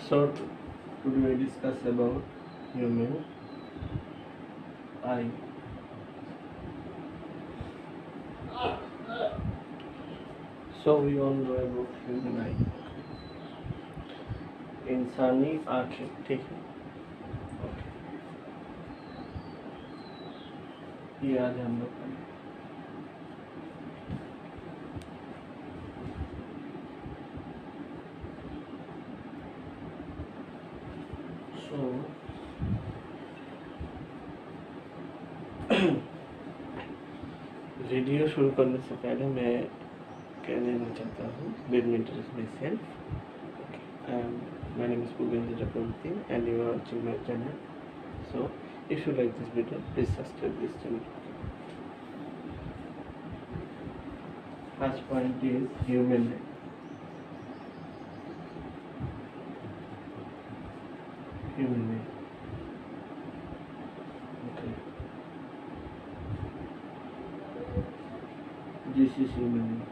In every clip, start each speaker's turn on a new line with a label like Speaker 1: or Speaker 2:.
Speaker 1: So today we discuss about human eye. So we all know about human eye. इंसानी आँखें, ठीक है। Okay, ये आज हम लोग पढ़ेंगे। So वीडियो शुरू करने से पहले मैं कह देना चाहता हूँ let me introduce my self. My name is Bhupendra Chakraborty and you are watching my channel. So if you like this video, please subscribe this channel. First point is human eye. Human eye. Okay. This is human eye.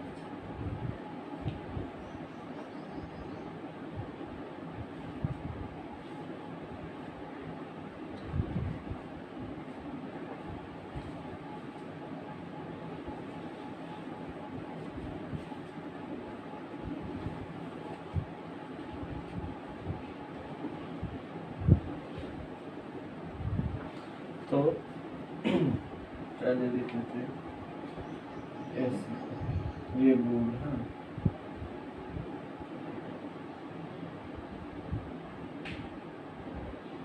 Speaker 1: तो पहले देख लेते हैं ऐसे ये board. हाँ,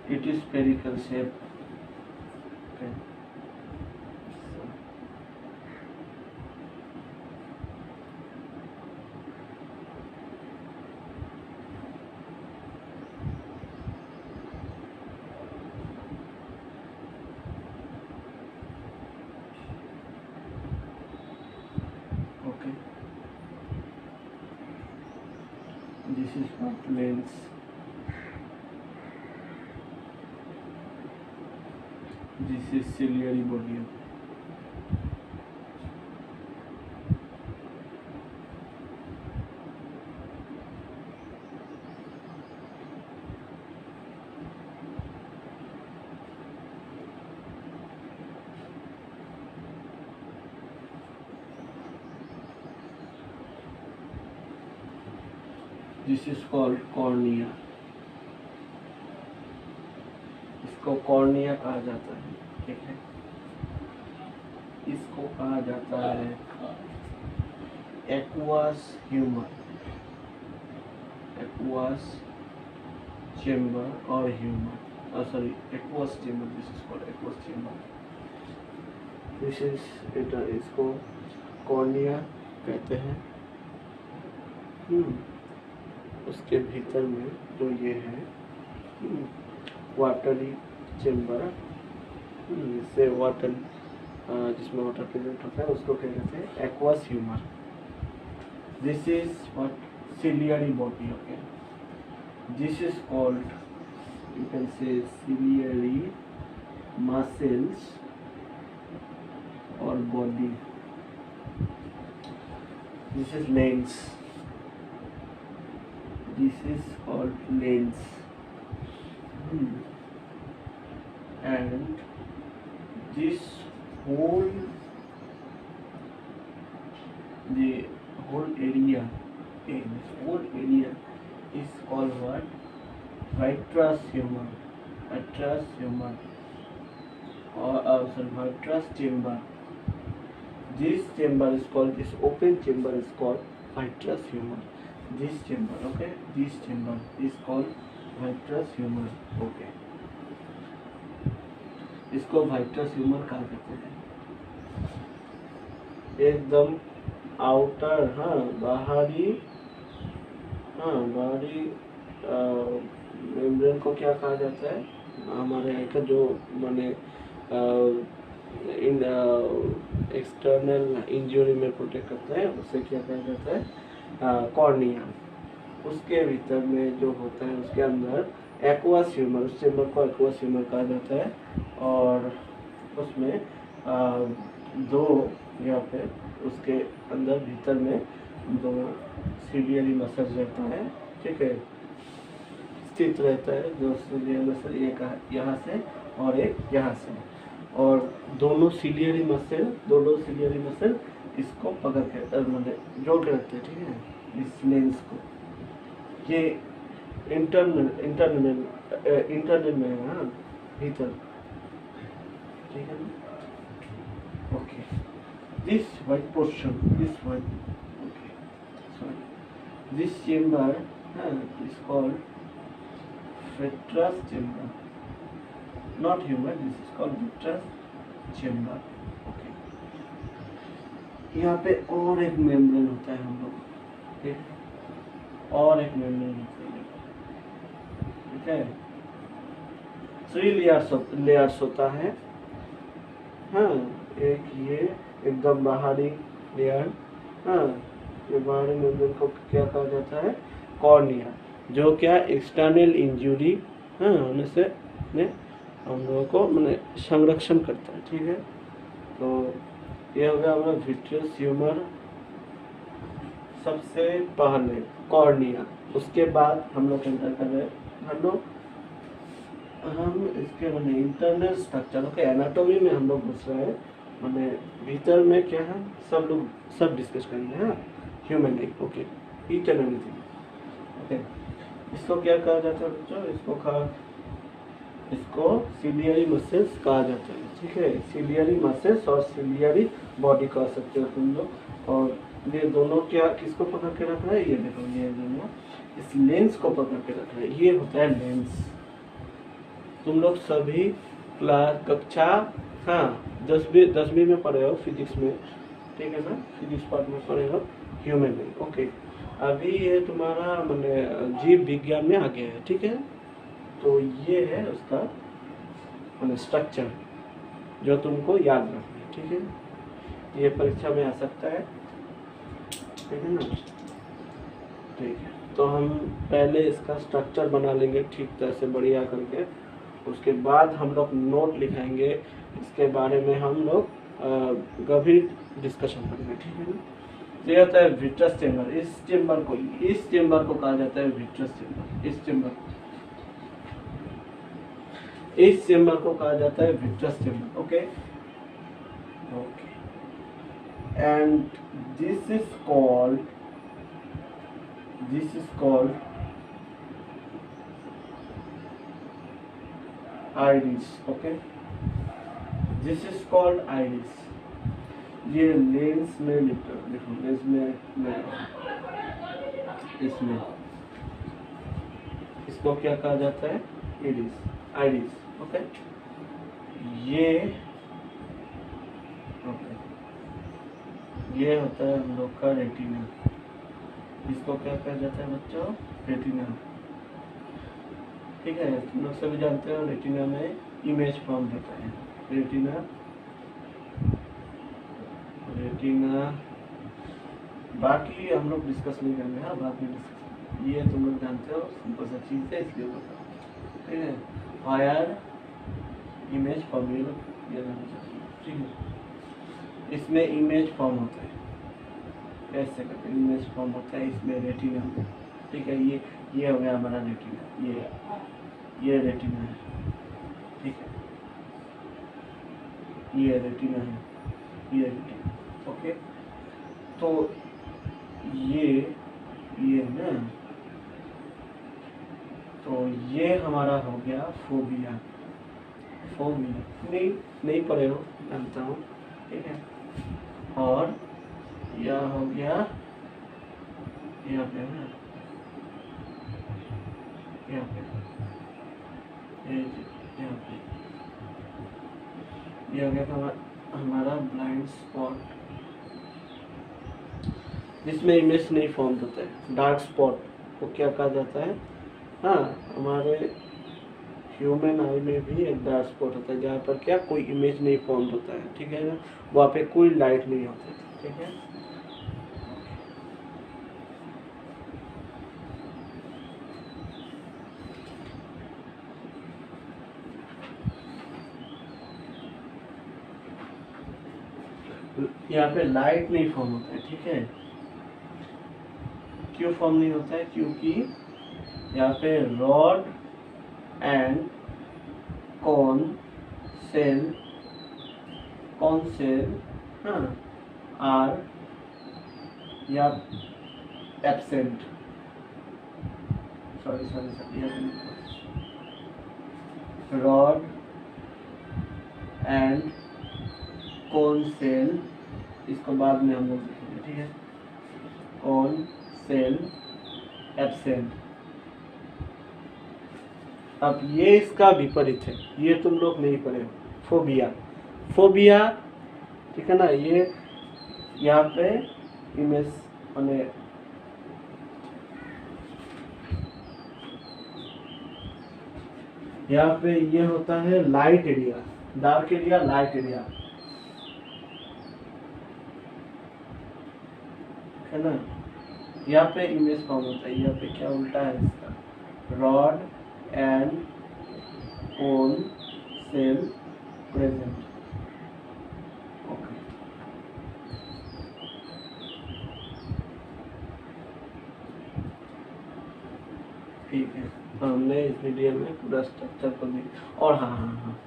Speaker 1: it is spherical shape. Okay. Okay. This is what lens. This is ciliary body. This is called cornea. इसको cornea कहा जाता है, ठीक है। इसको कहा जाता है एक्वास ह्यूमर, एक्वास चेम्बर और humour, sorry aqueous chamber. This is called aqueous chamber. This is इसको कॉर्निया कहते हैं। उसके भीतर में जो ये है वाटरी चेम्बर, इससे वाटर जिसमें वाटर प्रेजेंट होता है उसको क्या कहते हैं aqueous humour. This is what ciliary body. Okay, this is called you can say ciliary muscles और body. This is lens. This is called lens. And this whole area, this whole area is called what? Vitreous humor. Vitreous humor or vitreous chamber. This chamber is called, this open chamber is called vitreous humor. This chamber, okay, this chamber is called vitreous humor. Okay, इसको vitreous humor कहा जाता है। एकदम outer, हाँ बाहरी membrane को क्या कहा जाता है हमारे यहाँ का जो माने इन एक्सटर्नल इंजरी में प्रोटेक्ट करता है, उसे क्या कहा जाता है कॉर्निया। उसके भीतर में जो होता है उसके अंदर एक्वास ह्यूमर, उस चेम्बर को एक्वास ह्यूमर कहा जाता है। और उसमें दो यहाँ पे उसके अंदर भीतर में दो सीलियरी मसल्स रहता है, ठीक है। स्थित रहता है, जो सिलियरी मसल एक यहाँ से और एक यहाँ से, और दोनों सिलियरी मसल इसको पकड़ के मतलब जोड़ के रखते हैं, ठीक है, इस लेंस को। ये इंटरनल में है, हाँ, भीतर, ठीक है ना। Okay, this white portion, this chamber is called vitreous chamber, not humor, this is called vitreous chamber. Okay, यहाँ पे और एक मेम्ब्रेन होता है हम लोग, ठीक, और एक मेम्ब्रेन होता है, ठीक है, 3 लेयर्स होता है, हाँ, एक ये एकदम बाहरी लेयर, हाँ, ये बाहरी मेम्ब्रेन को क्या कहा जाता है, कॉर्निया, जो क्या एक्सटर्नल इंजुरी होने से हम लोगों को मैंने संरक्षण करता है, ठीक है। तो ये हो गया हमारा विट्रियस ह्यूमर, सबसे पहले कॉर्निया, उसके बाद हम लोग एंटर कर रहे हैं हम इसके मैंने इंटरनल स्ट्रक्चर के एनाटॉमी में हम लोग घुस रहे हैं, मैंने भीतर में क्या है सब डिस्कस करेंगे, हाँ, human life. Okay, each and everything. Okay, इसको क्या कहा जाता है बच्चों, इसको सिलियरी मसल्स कहा जाता है, ठीक है, सिलियरी मसल्स और सिलियरी बॉडी कह सकते हो तुम लोग। और ये दोनों क्या किसको पकड़ के रख रहा है, ये देखो, ये दोनों इस लेंस को पकड़ के रख रहा है, ये होता है लेंस। तुम लोग सभी क्लास कक्षा, हाँ, 10वीं में पढ़े हो फिजिक्स में, ठीक है ना, फिजिक्स पार्ट में पढ़े हो ह्यूमन में। ओके, अभी ये तुम्हारा मैंने जीव विज्ञान में आ गया है, ठीक है। तो ये है उसका मैंने स्ट्रक्चर जो तुमको याद रखना है, ठीक है, ये परीक्षा में आ सकता है, ठीक है ना। ठीक है, तो हम पहले इसका स्ट्रक्चर बना लेंगे ठीक तरह से बढ़िया करके, उसके बाद हम लोग नोट लिखाएंगे, इसके बारे में हम लोग गंभीर डिस्कशन करेंगे, ठीक है ना। ये होता है विट्रस चेम्बर, इस चेम्बर को कहा जाता है विट्रस चेम्बर, इस चेम्बर को कहा जाता है vitreous chamber. Okay, and this is called iris. Okay, this is called iris। ये लेंस में देखो, लेंस में इसमें इसको क्या कहा जाता है, आइरिस। ओके, ये होता है हम लोग का रेटिना, इसको क्या कहा जाता है बच्चों, रेटिना, ठीक है। तुम लोग सभी जानते हो रेटिना में इमेज फॉर्म होता है, रेटिना बाकी हम लोग डिस्कस नहीं करेंगे, हाँ, बाद में डिस्कस। ये तुम लोग जानते हो, सिंपल सा चीज़ है, इसलिए बताओ, ठीक है। वायर इमेज फॉर्म ये जानना चाहिए, ठीक है। इसमें इमेज फॉर्म होता है, कैसे करते इमेज फॉर्म होता है इसमें रेटिना, ठीक है। ये हो गया हमारा रेटिना, ये रेटिना है, ठीक है, ये रेटिना है, ये रेटिना। ओके, तो ये ना, तो ये हमारा हो गया फोबिया नहीं पढ़े हो, जानता हूँ, ठीक है। और यह हो गया यहाँ पे ना, यहाँ पे ये हो गया हमारा ब्लाइंड स्पॉट, जिसमें इमेज नहीं फॉर्म होता है। डार्क स्पॉट को क्या कहा जाता है, हाँ, हमारे ह्यूमन आई में भी एक डार्क स्पॉट होता है, जहाँ पर क्या कोई इमेज नहीं फॉर्म होता है, ठीक है ना, वहाँ पे कोई लाइट नहीं होती, ठीक है। यहाँ पे लाइट नहीं फॉर्म होता है, ठीक है। क्यों फॉर्म नहीं होता है, क्योंकि यहाँ पे रॉड एंड कॉन सेल हाँ आर या absent, rod and cone cell, इसको बाद में हम लोग देखेंगे, ठीक है। Cone cell absent. अब ये इसका विपरीत है, ये तुम लोग नहीं पढ़े हो, फोबिया। फोबिया, ठीक है ना। ये यहाँ पे इमेज मैंने यहाँ पे ये होता है light area, dark area, light area, है ना। यहाँ पे इमेज फॉर्म होता है, यहाँ पे क्या उल्टा है इसका, rod and cone cell present. Okay, ठीक है। हमने इस वीडियो में पूरा स्ट्रक्चर को देखा। और हाँ,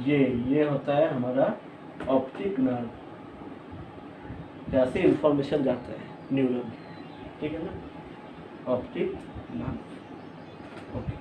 Speaker 1: ये होता है हमारा ऑप्टिक नर्व, जैसे इंफॉर्मेशन जाता है न्यूरॉन, ठीक है ना, ऑप्टिक नर्व। ओके।